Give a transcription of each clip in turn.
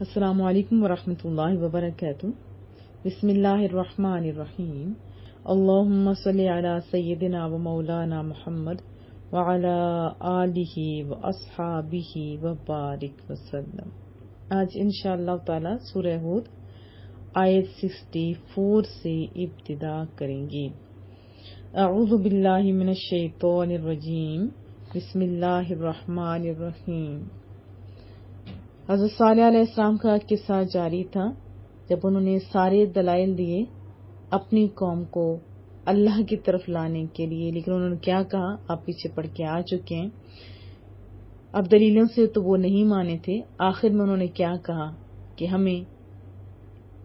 السلام علیکم ورحمۃ اللہ وبرکاتہ۔ بسم اللہ الرحمن الرحیم۔ اللہم صلی علی سیدنا و مولانا محمد وعلی آلہ و اصحابہ وبارک وسلم۔ آج انشاءاللہ تعالی سورہ ہود آیت 64 سے ابتدا کریں گے۔ اعوذ باللہ من الشیطان الرجیم، بسم اللہ الرحمن الرحیم۔ حضرت صالح علیہ السلام کا قصہ جاری تھا جب انہوں نے سارے دلائل دیے اپنی قوم کو اللہ کی طرف لانے کے لیے، لیکن انہوں نے کیا کہا، آپ پیچھے پڑھ کے آ چکے ہیں۔ اب دلیلوں سے تو وہ نہیں مانے تھے، آخر میں انہوں نے کیا کہا کہ ہمیں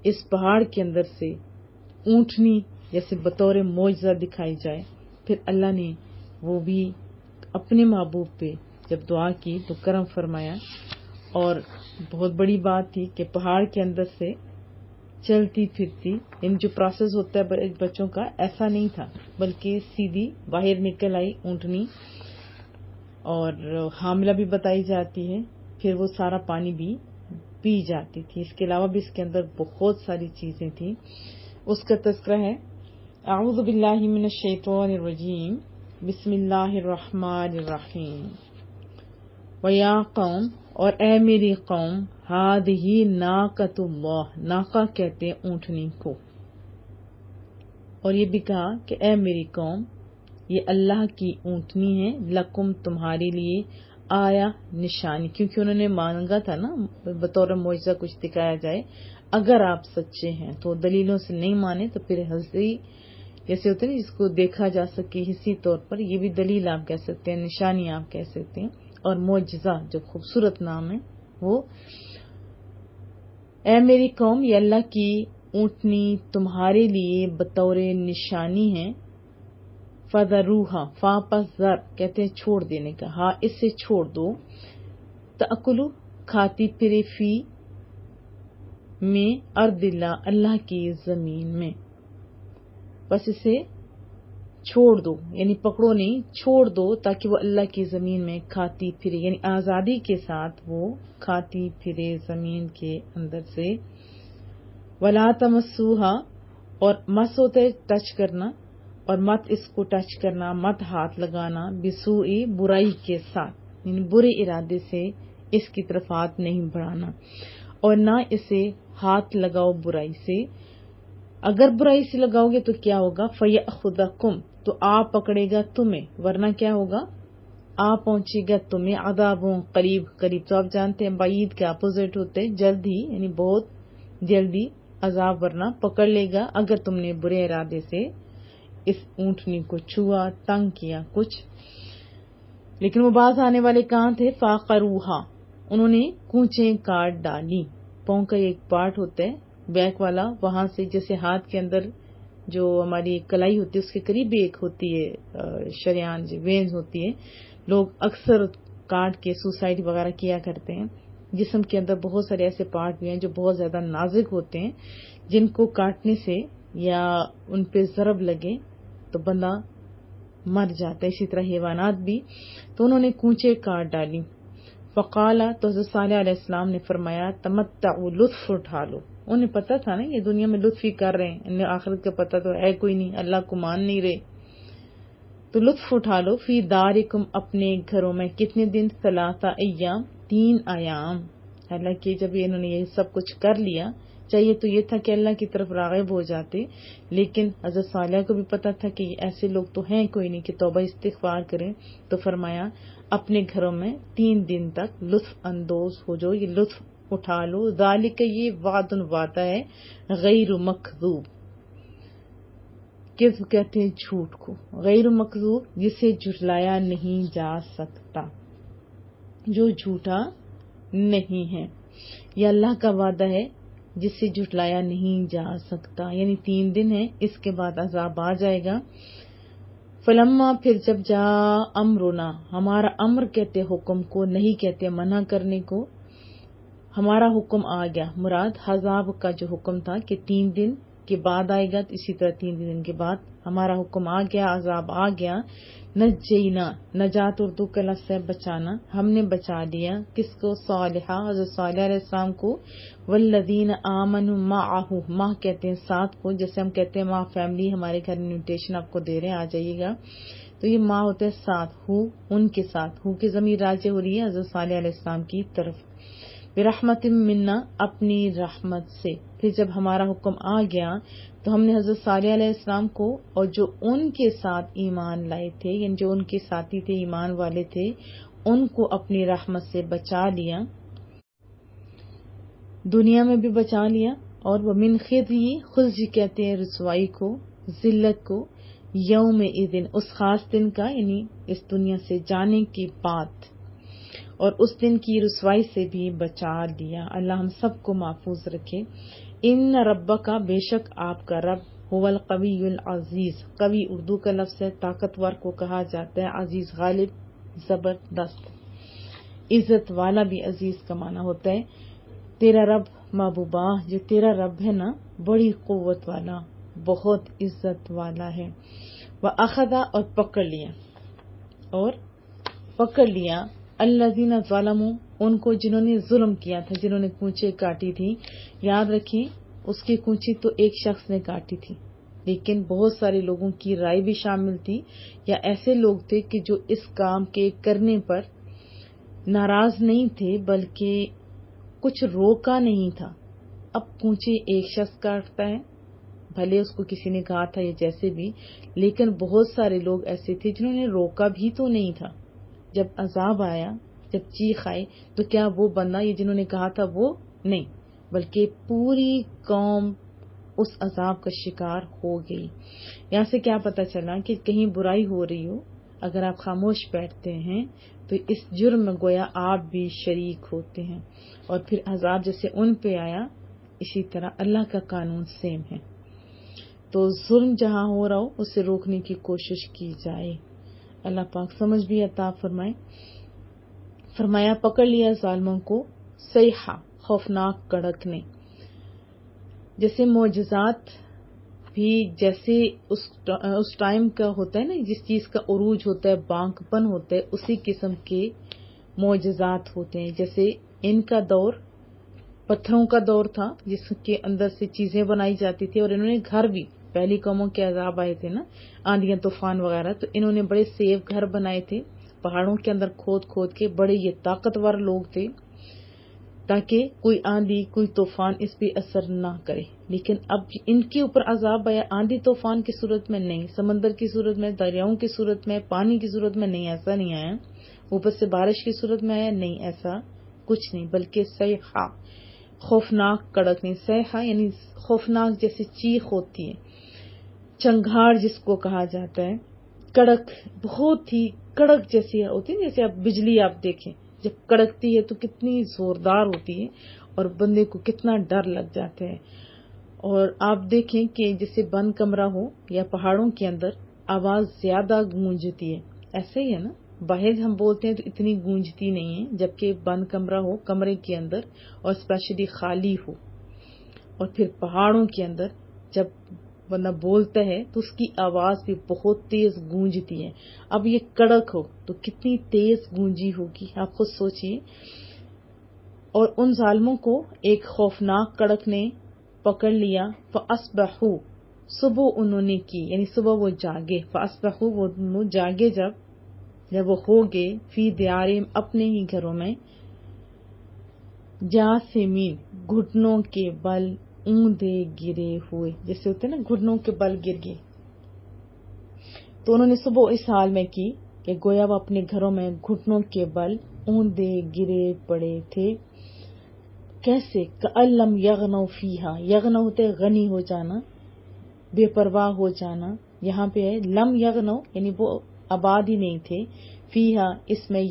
اس پہاڑ کے اندر سے اونٹنی جیسے بطور معجزہ دکھائی جائے۔ پھر اللہ نے وہ بھی اپنے محبوب پہ جب دعا کی تو کرم فرمایا، اور بہت بڑی بات تھی کہ پہاڑ کے اندر سے چلتی پھرتی، ان جو پروسیس ہوتا ہے بچوں کا، ایسا نہیں تھا، بلکہ سیدھی باہر نکل آئی اونٹنی، اور حاملہ بھی بتائی جاتی ہے، پھر وہ سارا پانی بھی پی جاتی تھی۔ اس کے علاوہ بھی اس کے اندر بہت ساری چیزیں تھیں، اس کا تذکرہ ہے۔ اعوذ باللہ من الشیطان الرجیم، بسم اللہ الرحمن الرحیم۔ وَيَا قوم، اور اے میری قوم، ہذہ ناقۃ اللہ، ناقہ کہتے ہیں اونٹنی کو، اور یہ بھی کہا کہ اے میری قوم، یہ اللہ کی اونٹنی ہے، لکم تمہارے لیے، آیا نشانی، کیونکہ انہوں نے مانگا تھا نا بطور معجزہ کچھ دکھایا جائے۔ اگر آپ سچے ہیں تو دلیلوں سے نہیں مانے تو پھر حسی جیسے ہوتے ہیں جس کو دیکھا جا سکے حسی طور پر، یہ بھی دلیل آپ کہہ سکتے ہیں، نشانی آپ کہہ سکتے ہیں، اور معجزہ جو خوبصورت نام ہے وہ۔ اے میری قوم، یہ اللہ کی اونٹنی تمہارے لیے بطور نشانی ہے۔ فذروہا، فا پس ذر کہتے ہیں چھوڑ دینے کا، ہاں اس سے چھوڑ دو، تأکلو کھاتی پھرے، فی میں، ارض اللہ اللہ کی زمین میں، بس اسے چھوڑ دو، یعنی پکڑو نہیں، چھوڑ دو تاکہ وہ اللہ کی زمین میں کھاتی پھرے، یعنی آزادی کے ساتھ وہ کھاتی پھرے زمین کے اندر سے۔ ولا تمسوہا، اور مس ہوتا ہے ٹچ کرنا، اور مت اس کو ٹچ کرنا، مت ہاتھ لگانا، بسوء برائی کے ساتھ، یعنی برے ارادے سے اس کی طرف ہاتھ نہیں بڑھانا، اور نہ اسے ہاتھ لگاؤ برائی سے۔ اگر برائی سے لگاؤ گے تو کیا ہوگا، فَيَأْخُذَكُمْ، تو آپ پکڑے گا تمہیں، ورنہ کیا ہوگا، آپ پہنچے گا تمہیں، عذابوں قریب، قریب تو آپ جانتے ہیں بعید کے اپوزٹ ہوتے ہیں، جلد ہی، یعنی بہت جلدی عذاب ورنہ پکڑ لے گا اگر تم نے برے ارادے سے اس اونٹنی کو چھوا، تنگ کیا کچھ۔ لیکن وہ باز آنے والے کہاں تھے، فَعَقَرُوهَا، انہوں نے کونچیں کاٹ ڈالی، پاؤں کا ایک پارٹ ہوتا ہے بیک والا، وہاں سے جیسے ہاتھ کے اندر جو ہماری کلائی ہوتی ہے اس کے قریب بھی ایک ہوتی ہے شریان، جو وینز ہوتی ہے، لوگ اکثر کاٹ کے سوسائڈ وغیرہ کیا کرتے ہیں۔ جسم کے اندر بہت سارے ایسے پارٹ بھی ہیں جو بہت زیادہ نازک ہوتے ہیں، جن کو کاٹنے سے یا ان پہ ضرب لگے تو بندہ مر جاتا ہے، اسی طرح حیوانات بھی۔ تو انہوں نے کونچے کاٹ ڈالی۔ فقالا، تو حضرت صالح علیہ السلام نے فرمایا، تمتعوا، لطف اٹھا لو۔ انہیں پتا تھا نا یہ دنیا میں لطف ہی کر رہے ہیں، انہیں آخرت کا پتہ تو ہے کوئی نہیں، اللہ کو مان نہیں رہے، تو لطف اٹھا لو، فی دارکم، اپنے گھروں میں، کتنے دن، 3 ایام، 3 ایام۔ حالانکہ جب انہوں نے یہ سب کچھ کر لیا، چاہیے تو یہ تھا کہ اللہ کی طرف راغب ہو جاتے، لیکن حضرت صالح کو بھی پتا تھا کہ ایسے لوگ تو ہیں کوئی نہیں کہ توبہ استغفار کریں، تو فرمایا اپنے گھروں میں 3 دن تک لطف اندوز ہو جاؤ، یہ لطف اٹھا لو۔ ذالک، یہ وعد، وعدہ ہے، غیر مکذوب، کذب کہتے ہیں جھوٹ کو، غیر مکذوب جسے جھٹلایا نہیں جا سکتا، جو جھوٹا نہیں ہے، یہ اللہ کا وعدہ ہے جسے جھٹلایا نہیں جا سکتا، یعنی 3 دن ہے، اس کے بعد عذاب آ جائے گا۔ فلما، پھر جب جا امرنا، ہمارا امر کہتے حکم کو، نہیں کہتے منع کرنے کو، ہمارا حکم آ گیا، مراد عذاب کا جو حکم تھا کہ 3 دن کے بعد آئے گا، اسی طرح 3 دن کے بعد ہمارا حکم آ گیا، عذاب آ گیا، نجینا، نجات اردو کا لفظ ہے بچانا، ہم نے بچا لیا کس کو؟ صالحہ، حضرت صالح علیہ السلام کو، والذین آمنوا معہ، ماہ کہتے ہیں ساتھ کو، جیسے ہم کہتے ہیں ماہ فیملی، ہمارے گھر میں انویٹیشن آپ کو دے رہے ہیں، آ جائیے گا، تو یہ ماہ ہوتا ہے ساتھ، ہو ان کے ساتھ، ہو کی ضمیر راجع ہو رہی ہے حضرت صالح علیہ السلام کی طرف، برحمت منا، اپنی رحمت سے۔ پھر جب ہمارا حکم آ گیا تو ہم نے حضرت صالح علیہ السلام کو اور جو ان کے ساتھ ایمان لائے تھے، یعنی جو ان کے ساتھی تھے، ایمان والے تھے، ان کو اپنی رحمت سے بچا لیا، دنیا میں بھی بچا لیا، اور ومن خزی، خزی کہتے ہیں رسوائی کو، ذلت کو، یوم اذن، اس خاص دن کا، یعنی اس دنیا سے جانے کے بعد، اور اس دن کی رسوائی سے بھی بچا لیا۔ اللہ ہم سب کو محفوظ رکھے۔ ان ربک، بے شک آپ کا رب، هو القوی العزیز، قوی اردو کا لفظ ہے، طاقتور کو کہا جاتا ہے، عزیز غالب، زبردست، عزت والا بھی عزیز کا معنی ہوتا ہے۔ تیرا رب محبوبہ، جو تیرا رب ہے نا، بڑی قوت والا، بہت عزت والا ہے۔ وَأَخَذَ، اور پکڑ لیا الذین ظلموا، ان کو جنہوں نے ظلم کیا تھا، جنہوں نے کونچیں کاٹی تھی۔ یاد رکھیں اس کی کونچی تو ایک شخص نے کاٹی تھی، لیکن بہت سارے لوگوں کی رائے بھی شامل تھی، یا ایسے لوگ تھے کہ جو اس کام کے کرنے پر ناراض نہیں تھے بلکہ کچھ روکا نہیں تھا۔ اب کونچی ایک شخص کاٹتا ہے، بھلے اس کو کسی نے کہا تھا یا جیسے بھی، لیکن بہت سارے لوگ ایسے تھے جنہوں نے روکا بھی تو نہیں تھا۔ جب عذاب آیا، جب چیخ آئی، تو کیا وہ بندہ یہ جنہوں نے کہا تھا وہ نہیں، بلکہ پوری قوم اس عذاب کا شکار ہو گئی۔ یہاں سے کیا پتا چلا کہ کہیں برائی ہو رہی ہو، اگر آپ خاموش بیٹھتے ہیں تو اس جرم میں گویا آپ بھی شریک ہوتے ہیں، اور پھر عذاب جیسے ان پہ آیا، اسی طرح اللہ کا قانون سیم ہے۔ تو ظلم جہاں ہو رہا ہو اسے روکنے کی کوشش کی جائے۔ اللہ پاک سمجھ بھی عطا فرمائے۔ فرمایا پکڑ لیا ظالموں کو صیحہ، خوفناک کڑک نے۔ جیسے معجزات بھی جیسے اس ٹائم کا ہوتا ہے نا، جس چیز کا عروج ہوتا ہے، بانک پن ہوتا ہے، اسی قسم کے معجزات ہوتے ہیں۔ جیسے ان کا دور پتھروں کا دور تھا، جس کے اندر سے چیزیں بنائی جاتی تھی، اور انہوں نے گھر بھی، پہلی قوموں کے عذاب آئے تھے نا، آندیاں طوفان وغیرہ، تو انہوں نے بڑے سیف گھر بنائے تھے پہاڑوں کے اندر کھود کے، بڑے یہ طاقتور لوگ تھے، تاکہ کوئی آندھی کوئی طوفان اس پہ اثر نہ کرے۔ لیکن اب ان کے اوپر عذاب آیا، آندھی طوفان کی صورت میں نہیں، سمندر کی صورت میں، دریاؤں کی صورت میں، پانی کی صورت میں نہیں، ایسا نہیں آیا، اوپر سے بارش کی صورت میں آیا، نہیں، ایسا کچھ نہیں، بلکہ صیحہ، خوفناک کڑک نہیں۔ صیحہ یعنی خوفناک جیسے چیخ ہوتی ہے، چنگھاڑ جس کو کہا جاتا ہے، کڑک بہت ہی کڑک جیسی ہوتی ہے، جیسے آپ بجلی آپ دیکھیں جب کڑکتی ہے تو کتنی زوردار ہوتی ہے اور بندے کو کتنا ڈر لگ جاتا ہے۔ اور آپ دیکھیں کہ جیسے بند کمرہ ہو یا پہاڑوں کے اندر آواز زیادہ گونجتی ہے، ایسے ہی ہے نا، باہر ہم بولتے ہیں تو اتنی گونجتی نہیں ہے، جبکہ بند کمرہ ہو کمرے کے اندر اور اسپیشلی خالی ہو، اور پھر پہاڑوں کے اندر جب بندہ بولتا ہے تو اس کی آواز بھی بہت تیز گونجتی ہے۔ اب یہ کڑک ہو تو کتنی تیز گونجی ہوگی، آپ خود سوچئے۔ اور ان ظالموں کو ایک خوفناک کڑک نے پکڑ لیا، فَأَصْبَحُوا، صبح انہوں نے کی، یعنی صبح وہ جاگے، فَأَصْبَحُوا، وہ جاگے جب وہ ہو گئے، فی دیارہم، اپنے ہی گھروں میں، جاثمین، گھٹنوں کے بل اوندے گرے ہوئے، جیسے ہوتے ہیں نا گھٹنوں کے بل گر گئے، تو انہوں نے صبح اس حال میں کی کہ گویا وہ اپنے گھروں میں گھٹنوں کے بل اوندے گرے پڑے تھے۔ کیسے؟ کأن لم یغنوا فیہا، یغنوا ہوتے غنی ہو جانا، بے پرواہ ہو جانا، یہاں پہ ہے لم یغنوا یعنی وہ آباد ہی نہیں تھے، فیہا اس میں،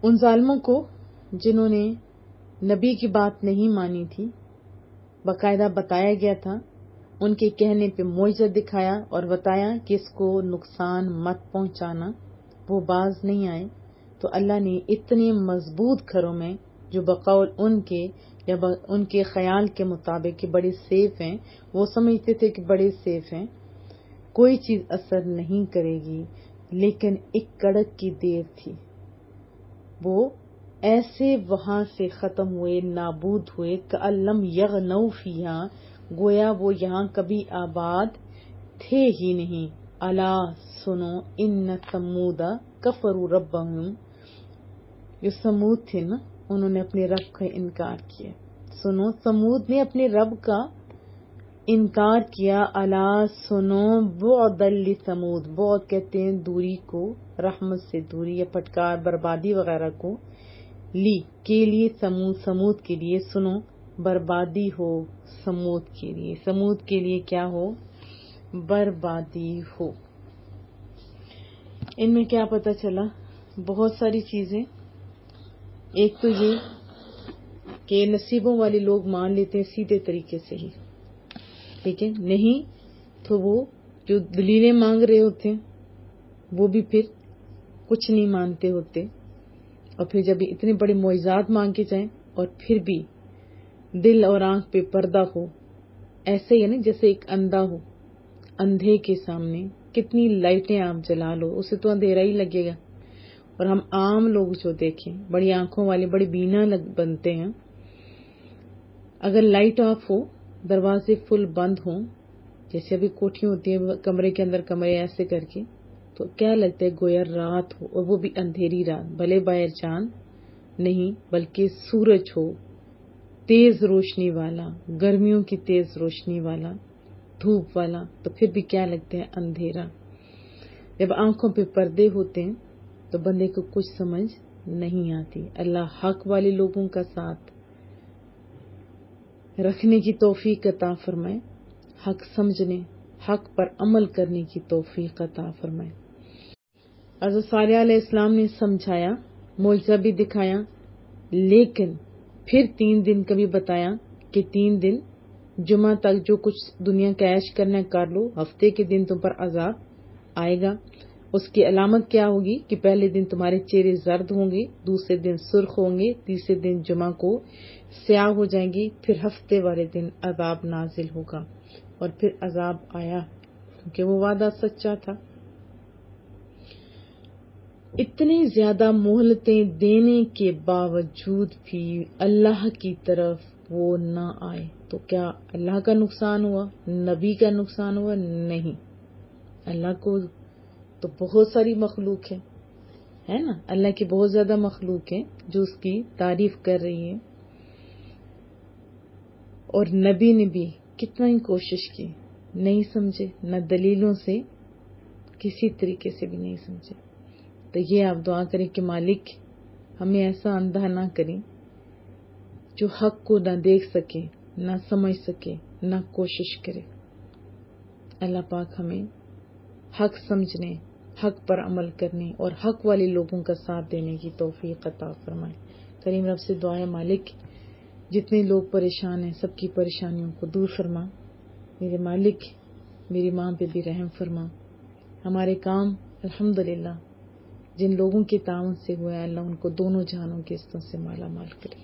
ان ظالموں کو جنہوں نے نبی کی بات نہیں مانی تھی، باقاعدہ بتایا گیا تھا، ان کے کہنے پہ معجزہ دکھایا اور بتایا کہ اس کو نقصان مت پہنچانا، وہ باز نہیں آئے، تو اللہ نے اتنے مضبوط گھروں میں جو بقول ان کے یا ان کے خیال کے مطابق کہ بڑے سیف ہیں، وہ سمجھتے تھے کہ بڑے سیف ہیں، کوئی چیز اثر نہیں کرے گی، لیکن ایک کڑک کی دیر تھی، وہ ایسے وہاں سے ختم ہوئے، نابود ہوئے، کَأَلَّمْ یَغْنَوْا فِیہا، گویا وہ یہاں کبھی آباد تھے ہی نہیں۔ الا سنو، ان ثمود کفروا ربہم، جو سمود تھے نا انہوں نے اپنے رب کا انکار کیا۔ سنو، سمود نے اپنے رب کا انکار کیا۔ الا سنو، بعدا لثمود، بعد کہتے ہیں دوری کو، رحمت سے دوری یا پھٹکار، بربادی وغیرہ کو، لی کے لیے، سمود کے لیے، سنو بربادی ہو سمود کے لیے، سمود کے لیے کیا ہو؟ بربادی ہو۔ ان میں کیا پتہ چلا؟ بہت ساری چیزیں۔ ایک تو یہ کہ نصیبوں والے لوگ مان لیتے ہیں سیدھے طریقے سے ہی، ٹھیک ہے، نہیں تو وہ جو دلیلیں مانگ رہے ہوتے ہیں وہ بھی پھر کچھ نہیں مانتے ہوتے، اور پھر جب اتنے بڑے معجزات مانگ کے جائیں اور پھر بھی دل اور آنکھ پہ پردہ ہو، ایسے ہی ہے نا جیسے ایک اندھا ہو، اندھے کے سامنے کتنی لائٹیں آپ جلا لو اسے تو اندھیرا ہی لگے گا۔ اور ہم عام لوگ جو دیکھیں، بڑی آنکھوں والے، بڑے بینا بنتے ہیں، اگر لائٹ آف ہو، دروازے فل بند ہوں، جیسے ابھی کوٹھیاں ہوتی ہیں کمرے کے اندر کمرے ایسے کر کے، تو کیا لگتا ہے گویا رات ہو، اور وہ بھی اندھیری رات، بھلے باہر چاند نہیں بلکہ سورج ہو، تیز روشنی والا، گرمیوں کی تیز روشنی والا، دھوپ والا، تو پھر بھی کیا لگتا ہے؟ اندھیرا۔ جب آنکھوں پہ پردے ہوتے ہیں تو بندے کو کچھ سمجھ نہیں آتی۔ اللہ حق والے لوگوں کا ساتھ رکھنے کی توفیق عطا فرمائے، حق سمجھنے، حق پر عمل کرنے کی توفیق عطا فرمائے۔ حضرت صالح علیہ السلام نے سمجھایا، معجزہ بھی دکھایا، لیکن پھر 3 دن کا بھی بتایا کہ 3 دن جمعہ تک جو کچھ دنیا کا عیش کرنا کر لو، ہفتے کے دن تم پر عذاب آئے گا۔ اس کی علامت کیا ہوگی کہ پہلے دن تمہارے چہرے زرد ہوں گے، دوسرے دن سرخ ہوں گے، تیسرے دن جمعہ کو سیاہ ہو جائیں گی، پھر ہفتے والے دن عذاب نازل ہوگا۔ اور پھر عذاب آیا کیونکہ وہ وعدہ سچا تھا۔ اتنے زیادہ مہلتیں دینے کے باوجود بھی اللہ کی طرف وہ نہ آئے تو کیا اللہ کا نقصان ہوا؟ نبی کا نقصان ہوا؟ نہیں۔ اللہ کو تو بہت ساری مخلوق ہے نا، اللہ کی بہت زیادہ مخلوق ہے جو اس کی تعریف کر رہی ہے، اور نبی نے بھی کتنا ہی کوشش کی، نہیں سمجھے، نہ دلیلوں سے کسی طریقے سے بھی نہیں سمجھے۔ تو یہ آپ دعا کریں کہ مالک ہمیں ایسا اندھا نہ کریں جو حق کو نہ دیکھ سکے، نہ سمجھ سکے، نہ کوشش کرے۔ اللہ پاک ہمیں حق سمجھنے، حق پر عمل کرنے اور حق والے لوگوں کا ساتھ دینے کی توفیق عطا فرمائے۔ کریم رب سے دعا ہے مالک جتنے لوگ پریشان ہیں سب کی پریشانیوں کو دور فرما۔ میرے مالک میری ماں پہ بھی رحم فرما۔ ہمارے کام الحمدللہ جن لوگوں کے تعاون سے ہوا ہے اللہ ان کو دونوں جہانوں کے حصوں سے مالا مال کرے۔